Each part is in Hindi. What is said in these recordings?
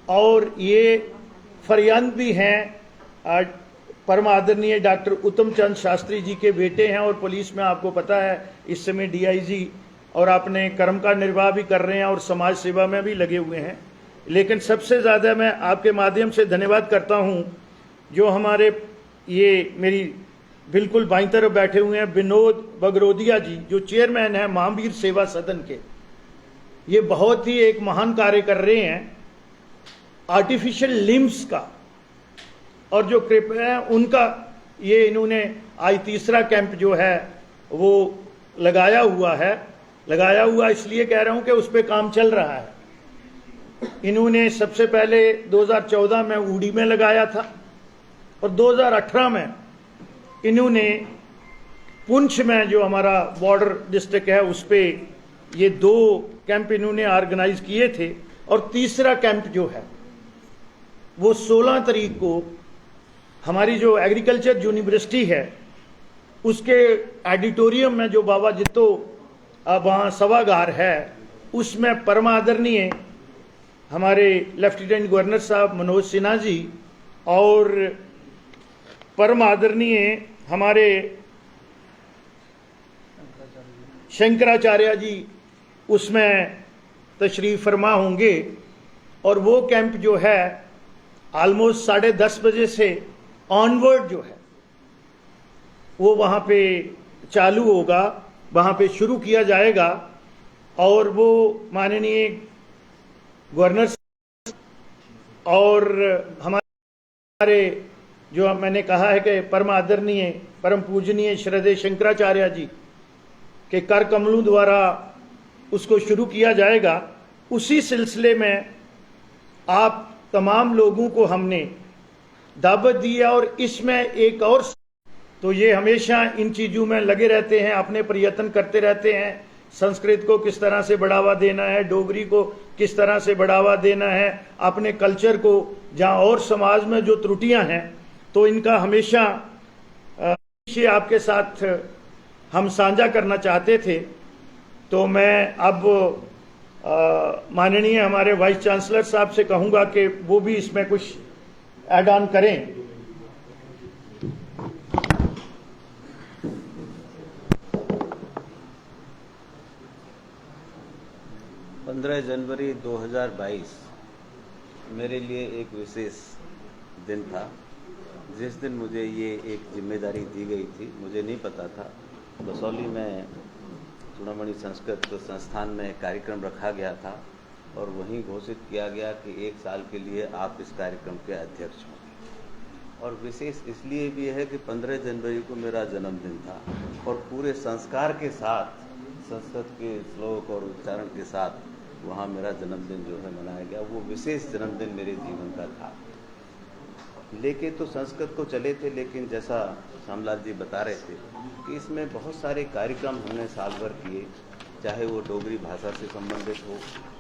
और ये फरियाद भी हैं परम आदरणीय डॉक्टर उत्तम चंद शास्त्री जी के बेटे हैं, और पुलिस में आपको पता है इस समय डीआईजी और अपने कर्म का निर्वाह भी कर रहे हैं और समाज सेवा में भी लगे हुए हैं। लेकिन सबसे ज़्यादा मैं आपके माध्यम से धन्यवाद करता हूं जो हमारे ये मेरी बिल्कुल बाईं तरफ बैठे हुए हैं विनोद बगरोदिया जी, जो चेयरमैन हैं महावीर सेवा सदन के। ये बहुत ही एक महान कार्य कर रहे हैं आर्टिफिशियल लिम्स का, और जो कृपया है उनका ये इन्होंने आज तीसरा कैंप जो है वो लगाया हुआ इसलिए कह रहा हूं कि उस पर काम चल रहा है। इन्होंने सबसे पहले 2014 में ऊडी में लगाया था और 2018 में इन्होंने पुंछ में जो हमारा बॉर्डर डिस्ट्रिक्ट है उस पर ये 2 कैंप इन्होंने ऑर्गेनाइज किए थे, और तीसरा कैंप जो है वो 16 तारीख को हमारी जो एग्रीकल्चर यूनिवर्सिटी है उसके ऑडिटोरियम में जो बाबा जित्तो वहाँ सभागार है उसमें परम आदरणीय हमारे लेफ्टिनेंट गवर्नर साहब मनोज सिन्हा जी और परम आदरणीय हमारे शंकराचार्य जी उसमें तशरीफ फरमा होंगे। और वो कैंप जो है ऑलमोस्ट 10:30 बजे से ऑनवर्ड जो है वो वहाँ पे चालू होगा, वहाँ पे शुरू किया जाएगा। और वो माननीय गवर्नर और हमारे जो मैंने कहा है कि परम आदरणीय परम पूजनीय श्रद्धेय शंकराचार्य जी के कर कमलों द्वारा उसको शुरू किया जाएगा। उसी सिलसिले में आप तमाम लोगों को हमने दावत दी है, और इसमें एक और तो ये हमेशा इन चीज़ों में लगे रहते हैं, अपने प्रयत्न करते रहते हैं। संस्कृत को किस तरह से बढ़ावा देना है, डोगरी को किस तरह से बढ़ावा देना है, अपने कल्चर को, जहाँ और समाज में जो त्रुटियां हैं तो इनका हमेशा आपके साथ हम साझा करना चाहते थे। तो मैं अब माननीय हमारे वाइस चांसलर साहब से कहूँगा कि वो भी इसमें कुछ ऐड ऑन करें। 15 जनवरी 2022 मेरे लिए एक विशेष दिन था। जिस दिन मुझे ये एक जिम्मेदारी दी गई थी, मुझे नहीं पता था। बसौली में चूड़ामणि संस्कृत संस्थान में कार्यक्रम रखा गया था और वहीं घोषित किया गया कि 1 साल के लिए आप इस कार्यक्रम के अध्यक्ष होंगे। और विशेष इसलिए भी है कि 15 जनवरी को मेरा जन्मदिन था और पूरे संस्कार के साथ, संस्कृत के श्लोक और उच्चारण के साथ वहाँ मेरा जन्मदिन जो है मनाया गया। वो विशेष जन्मदिन मेरे जीवन का था। लेके तो संस्कृत को चले थे, लेकिन जैसा श्यामलाल जी बता रहे थे कि इसमें बहुत सारे कार्यक्रम हमने साल भर किए, चाहे वो डोगरी भाषा से संबंधित हो,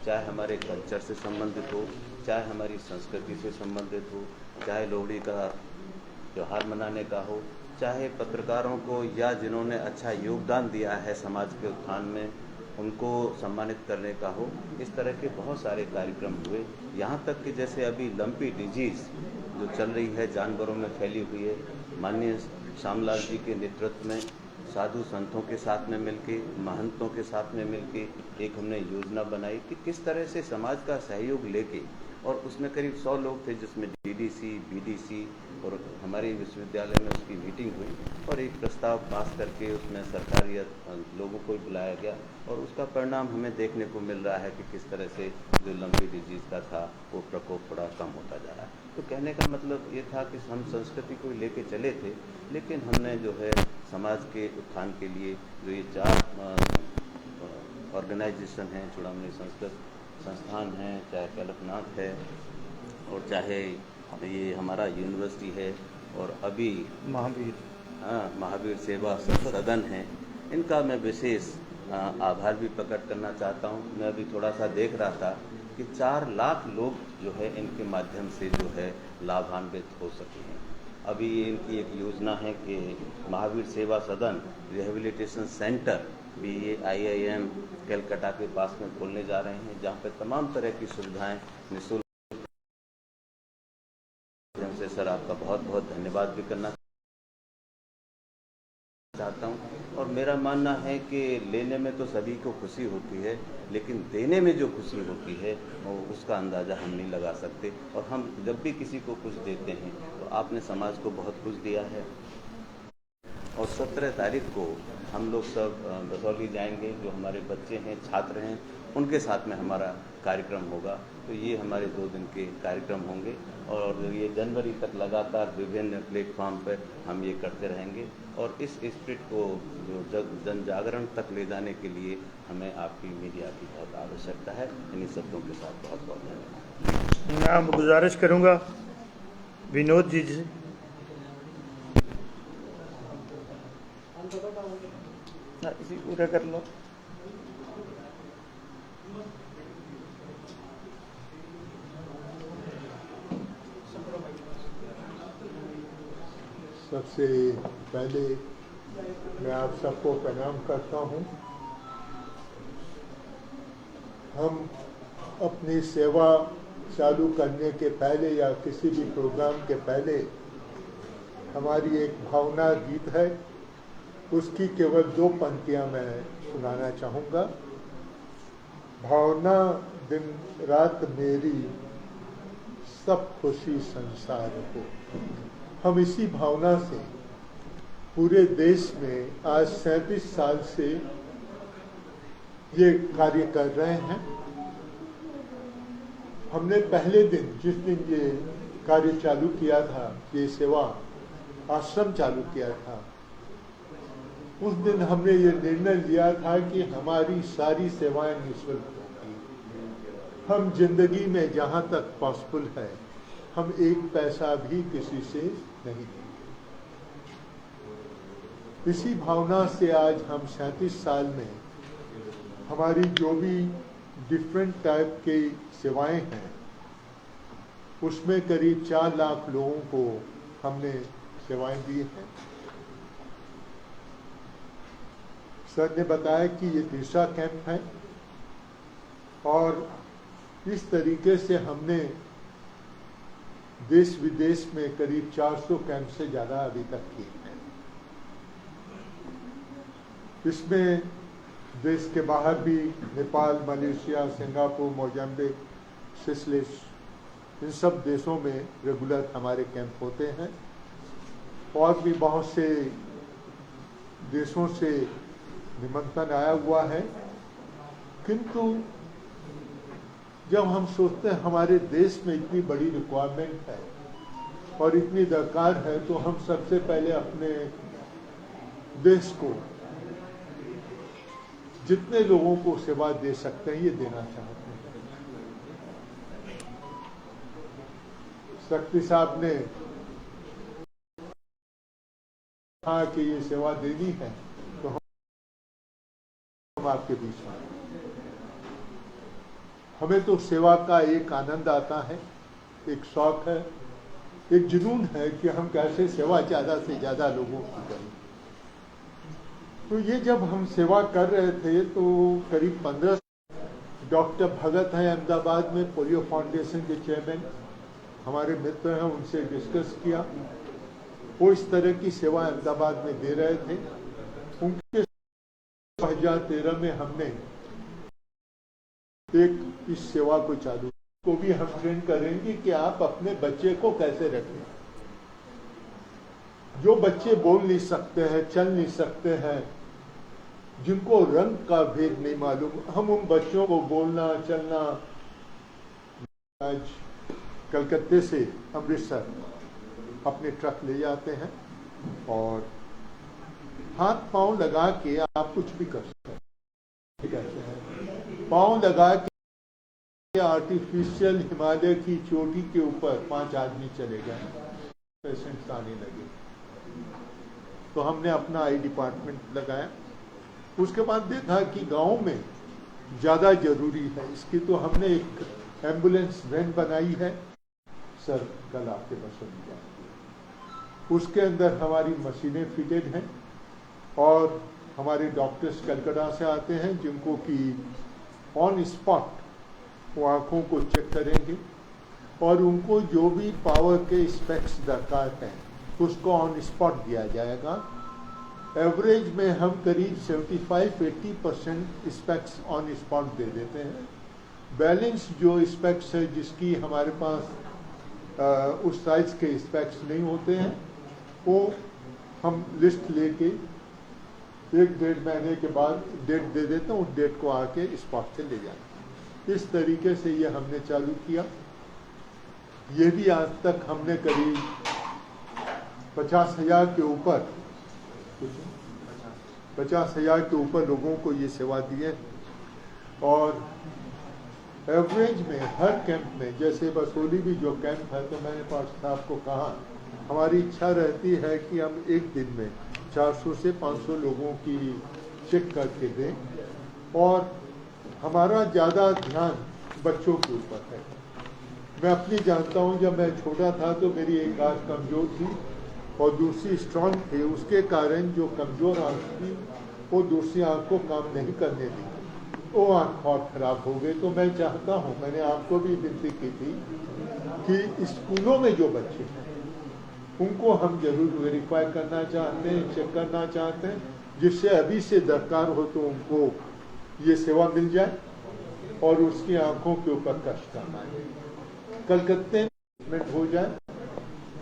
चाहे हमारे कल्चर से संबंधित हो, चाहे हमारी संस्कृति से संबंधित हो, चाहे लोहड़ी का त्यौहार मनाने का हो, चाहे पत्रकारों को या जिन्होंने अच्छा योगदान दिया है समाज के उत्थान में उनको सम्मानित करने का हो। इस तरह के बहुत सारे कार्यक्रम हुए। यहाँ तक कि जैसे अभी लंपी डिजीज़ जो चल रही है, जानवरों में फैली हुई है, माननीय श्यामलाल जी के नेतृत्व में साधु संतों के साथ में मिलके, महंतों के साथ में मिलके एक हमने योजना बनाई कि किस तरह से समाज का सहयोग लेके, और उसमें करीब 100 लोग थे जिसमें डीडीसी, बीडीसी और हमारे विश्वविद्यालय में उसकी मीटिंग हुई और एक प्रस्ताव पास करके उसमें सरकारी लोगों को बुलाया गया और उसका परिणाम हमें देखने को मिल रहा है कि किस तरह से जो लंपी डिजीज़ का था वो प्रकोप थोड़ा कम होता जा रहा है। तो कहने का मतलब ये था कि हम संस्कृति को लेके चले थे, लेकिन हमने जो है समाज के उत्थान के लिए जो ये 4 ऑर्गेनाइजेशन हैं, चूड़ामणि संस्कृत संस्थान है, चाहे कलपनाथ है और चाहे ये हमारा यूनिवर्सिटी है और अभी महावीर सेवा सदन है, इनका मैं विशेष आभार भी प्रकट करना चाहता हूँ। मैं अभी थोड़ा सा देख रहा था कि 4 लाख लोग जो है इनके माध्यम से जो है लाभान्वित हो सके हैं। अभी ये इनकी एक योजना है कि महावीर सेवा सदन रिहेबिलिटेशन सेंटर भी ये IIM कलकत्ता के पास में खोलने जा रहे हैं, जहाँ पे तमाम तरह की सुविधाएं निःशुल्क से सर आपका बहुत बहुत धन्यवाद भी करना चाहता हूँ। और मेरा मानना है कि लेने में तो सभी को खुशी होती है, लेकिन देने में जो खुशी होती है वो उसका अंदाज़ा हम नहीं लगा सकते। और हम जब भी किसी को कुछ देते हैं तो आपने समाज को बहुत कुछ दिया है। और 17 तारीख को हम लोग सब बसौली जाएंगे, जो हमारे बच्चे हैं, छात्र हैं, उनके साथ में हमारा कार्यक्रम होगा। तो ये हमारे 2 दिन के कार्यक्रम होंगे और ये जनवरी तक लगातार विभिन्न प्लेटफॉर्म पर हम ये करते रहेंगे। और इस स्पिरिट को जो जन जागरण तक ले जाने के लिए हमें आपकी मीडिया की बहुत आवश्यकता है। इन्हीं शब्दों के साथ बहुत बहुत धन्यवाद। मैं अब गुजारिश करूंगा विनोद जी से। इसी पूरा कर लो। सबसे पहले मैं आप सबको प्रणाम करता हूं। हम अपनी सेवा चालू करने के पहले या किसी भी प्रोग्राम के पहले हमारी एक भावना गीत है, उसकी केवल 2 पंक्तियां मैं सुनाना चाहूँगा। भावना दिन रात मेरी, सब खुशी संसार हो। हम इसी भावना से पूरे देश में आज 37 साल से ये कार्य कर रहे हैं। हमने पहले दिन, जिस दिन ये कार्य चालू किया था, ये सेवा आश्रम चालू किया था, उस दिन हमने ये निर्णय लिया था कि हमारी सारी सेवाएं निःशुल्क होंगी। हम जिंदगी में जहां तक पॉसिबल है, हम 1 पैसा भी किसी से नहीं देंगे। इसी भावना से आज हम 37 साल में हमारी जो भी डिफरेंट टाइप की सेवाएं हैं, उसमें करीब 4 लाख लोगों को हमने सेवाएं दी हैं। सर ने बताया कि ये तीसरा कैंप है और इस तरीके से हमने देश विदेश में करीब 400 कैंप से ज़्यादा अभी तक किए हैं। इसमें देश के बाहर भी नेपाल, मलेशिया, सिंगापुर, मोजाम्बिक, सिसलिस, इन सब देशों में रेगुलर हमारे कैंप होते हैं। और भी बहुत से देशों से निमंत्रण आया हुआ है। किंतु जब हम सोचते हैं हमारे देश में इतनी बड़ी रिक्वायरमेंट है और इतनी दरकार है, तो हम सबसे पहले अपने देश को जितने लोगों को सेवा दे सकते हैं, ये देना चाहते हैं। शक्ति साहब ने कहा कि ये सेवा देनी है, तो हम आपके बीच में, हमें तो सेवा का एक आनंद आता है, एक शौक है, एक जुनून है कि हम कैसे सेवा ज़्यादा से ज़्यादा लोगों की करें। तो ये जब हम सेवा कर रहे थे तो करीब 15 डॉक्टर भगत हैं अहमदाबाद में, पोलियो फाउंडेशन के चेयरमैन, हमारे मित्र हैं, उनसे डिस्कस किया। वो इस तरह की सेवा अहमदाबाद में दे रहे थे। उनके 2013 में हमने एक इस सेवा को चालू को भी हम ट्रेन करेंगे कि आप अपने बच्चे को कैसे रखें। जो बच्चे बोल नहीं सकते हैं, चल नहीं सकते हैं, जिनको रंग का भेद नहीं मालूम, हम उन बच्चों को बोलना चलना। आज कलकत्ते से अमृतसर अपने ट्रक ले जाते हैं और हाथ पांव लगा के आप कुछ भी कर सकते हैं। पांव लगा के आर्टिफिशियल हिमालय की चोटी के ऊपर 5 आदमी चले गए, पेशेंट्स आने लगे। तो हमने अपना आई डिपार्टमेंट लगाया। उसके बाद देखा कि गांव में ज़्यादा जरूरी है इसकी, तो हमने एक एम्बुलेंस वैन बनाई है। सर कल आपके बस में जाएंगे, उसके अंदर हमारी मशीनें फिटेड हैं और हमारे डॉक्टर्स कलकत्ता से आते हैं, जिनको कि ऑन स्पॉट वो आँखों को चेक करेंगे और उनको जो भी पावर के स्पेक्स दरकार हैं उसको ऑन स्पॉट दिया जाएगा। एवरेज में हम करीब 75-80% स्पेक्स ऑन स्पॉट दे देते हैं। बैलेंस जो स्पेक्स है जिसकी हमारे पास उस साइज के स्पेक्स नहीं होते हैं वो हम लिस्ट लेके 1-1.5 महीने के बाद डेट दे देते हैं, उस डेट को आके स्पॉट से ले जाते हैं। इस तरीके से ये हमने चालू किया। ये भी आज तक हमने करीब 50,000 के ऊपर 50,000 के ऊपर लोगों को ये सेवा दी है। और एवरेज में हर कैंप में, जैसे बसोली भी जो कैंप है, तो मैंने पार्षद साहब को कहा हमारी इच्छा रहती है कि हम एक दिन में 400 से 500 लोगों की चेक करके दें और हमारा ज़्यादा ध्यान बच्चों के ऊपर है। मैं अपनी जानता हूँ, जब मैं छोटा था तो मेरी एक आँख कमज़ोर थी और दूसरी स्ट्रांग थी। उसके कारण जो कमज़ोर आँख थी वो दूसरी आँख को काम नहीं करने दी, वो आँख बहुत खराब हो गई। तो मैं चाहता हूँ, मैंने आपको भी विनती की थी कि स्कूलों में जो बच्चे हैं उनको हम जरूर वेरीफाई करना चाहते हैं, चेक करना चाहते हैं, जिससे अभी से दरकार हो तो उनको ये सेवा मिल जाए और उसकी आंखों के ऊपर कष्ट करना है। कलकत्ते में हो जाए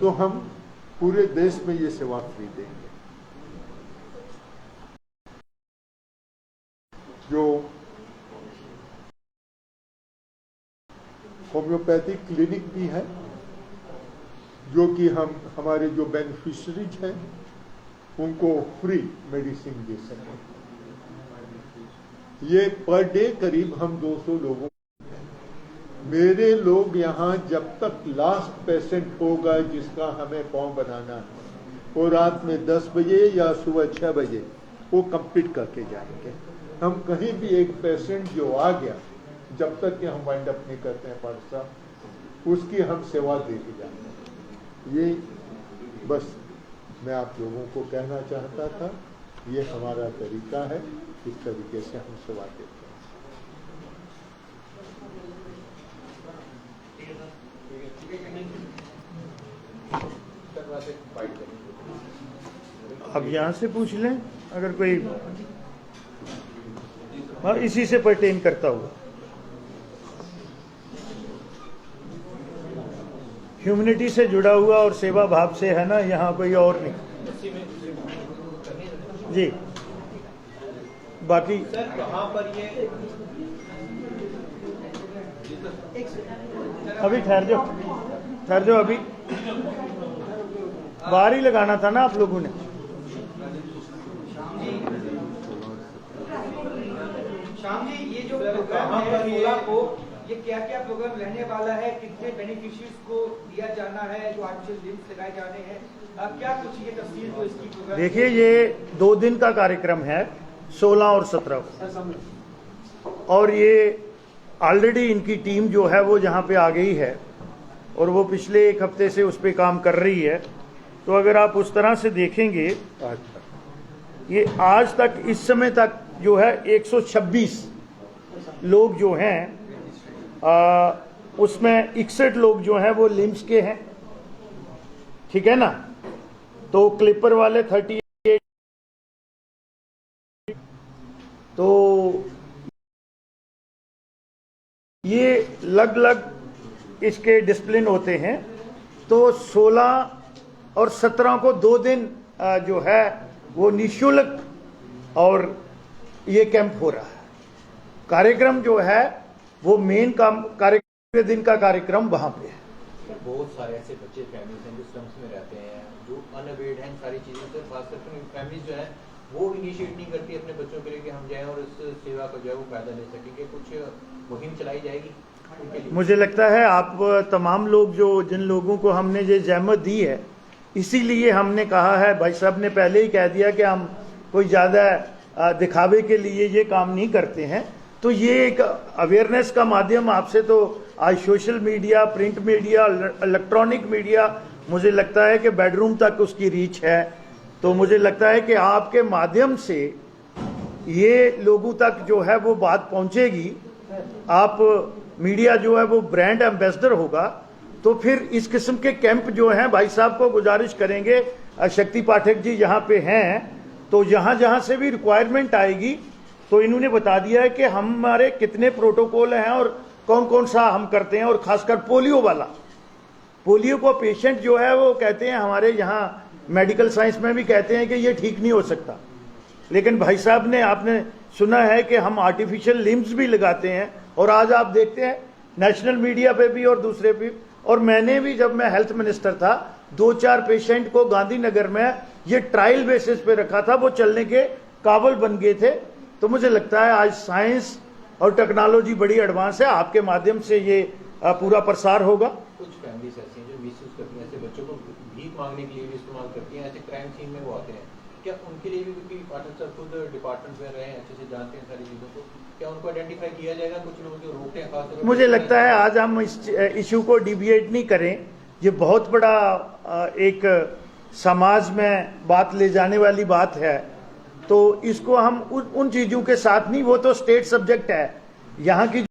तो हम पूरे देश में ये सेवा फ्री देंगे। जो होम्योपैथिक क्लिनिक भी है, जो कि हम हमारे जो बेनिफिशरीज हैं उनको फ्री मेडिसिन दे सकें। ये पर डे करीब हम 200 लोगों, मेरे लोग यहाँ जब तक लास्ट पेशेंट होगा जिसका हमें फॉर्म बनाना है वो रात में 10 बजे या सुबह 6 बजे वो कंप्लीट करके जाएंगे। हम कहीं भी एक पेशेंट जो आ गया, जब तक कि हम वाइंड अप नहीं करते हैं पार्षद साहब, उसकी हम सेवा दे के जाएंगे। ये बस मैं आप लोगों को कहना चाहता था, ये हमारा तरीका है, इस तरीके से हम सेवा देते हैं। अब यहाँ से पूछ लें अगर कोई, हाँ, इसी से पर्टेन करता हुआ। ह्यूमैनिटी से जुड़ा हुआ और सेवा भाव से है ना, यहाँ कोई और नहीं जी। बाकी सर वहाँ पर ये अभी ठहर जाओ अभी बाहर ही लगाना था ना आप लोगों ने। शाम जी, ये जो प्रोग्राम है 16 को, ये क्या क्या प्रोग्राम रहने वाला है, कितने बेनिफिशियरीज को दिया जाना है, जो आर्टिफिशियल लिम्स लगाए जाने हैं, क्या कुछ ये तफसील जो इसकी प्रोग्राम? देखिए, ये 2 दिन का कार्यक्रम है, 16 और 17 को, और ये ऑलरेडी इनकी टीम जो है वो जहाँ पे आ गई है और वो पिछले 1 हफ्ते से उस पर काम कर रही है। तो अगर आप उस तरह से देखेंगे, ये आज तक इस समय तक जो है 126 लोग जो हैं, उसमें 61 लोग जो हैं वो लिम्स के हैं, ठीक है ना। तो क्लिपर वाले 38, तो ये अलग-अलग इसके डिसिप्लिन होते हैं। तो 16 और 17 को 2 दिन जो है वो निःशुल्क और ये कैंप हो रहा है। कार्यक्रम जो है वो मेन कार्यक्रम के दिन का कार्यक्रम वहां पे है। बहुत सारे ऐसे बच्चे फैमिलीज हैं जो स्लम्स में रहते हैं, जो अनअवेयर्ड हैं सारी चीज़ों से, खासकर फैमिलीज जो है वो इनिशिएट नहीं करती अपने बच्चों के लिए कि हम जाएं और इस सेवा का जो है वो फायदा ले सकेंगे। कुछ मुहिम चलाई जाएगी उनके लिए? मुझे लगता है आप तमाम लोग जो जिन लोगों को हमने ये जहमत दी है, इसीलिए हमने कहा है, भाई साहब ने पहले ही कह दिया कि हम कोई ज़्यादा दिखावे के लिए ये काम नहीं करते हैं। तो ये एक अवेयरनेस का माध्यम आपसे, तो आज social media, print media, electronic media, मुझे लगता है कि बेडरूम तक उसकी रीच है। तो मुझे लगता है कि आपके माध्यम से ये लोगों तक जो है वो बात पहुंचेगी। आप मीडिया जो है वो ब्रांड एम्बेसडर होगा तो फिर इस किस्म के कैंप जो हैं, भाई साहब को गुजारिश करेंगे, शक्ति पाठक जी यहाँ पे हैं, तो जहां जहां से भी रिक्वायरमेंट आएगी तो इन्होंने बता दिया है कि हमारे कितने प्रोटोकॉल हैं और कौन कौन सा हम करते हैं। और खासकर पोलियो वाला, पोलियो को पेशेंट जो है वो कहते हैं, हमारे यहाँ मेडिकल साइंस में भी कहते हैं कि ये ठीक नहीं हो सकता, लेकिन भाई साहब ने, आपने सुना है कि हम आर्टिफिशियल लिम्स भी लगाते हैं। और आज आप देखते हैं नेशनल मीडिया पे भी और दूसरे पे, और मैंने भी जब मैं हेल्थ मिनिस्टर था 2-4 पेशेंट को गांधीनगर में ये ट्रायल बेसिस पे रखा था, वो चलने के काबिल बन गए थे। तो मुझे लगता है आज साइंस और टेक्नोलॉजी बड़ी एडवांस है, आपके माध्यम से ये पूरा प्रसार होगा। कुछ फैमिलीज ऐसी हैं जो मिसयूज करती हैं, ऐसे बच्चों को भीख मांगने के लिए भी इस्तेमाल करती हैं, ऐसे क्राइम सीन में वो आते हैं, क्या उनके लिए भी, क्योंकि पाठक सर खुद डिपार्टमेंट में रहे हैं, अच्छे से जानते हैं सारी चीज़ों को, क्या उनको आइडेंटिफाई किया जाएगा? कुछ लोग जो रोकते हैं खासतौर पर, मुझे लगता है आज हम इस इशू को डिबेट नहीं करें, ये बहुत बड़ा एक समाज में बात ले जाने वाली बात है, तो इसको हम उन चीजों के साथ नहीं, वो तो स्टेट सब्जेक्ट है। यहाँ की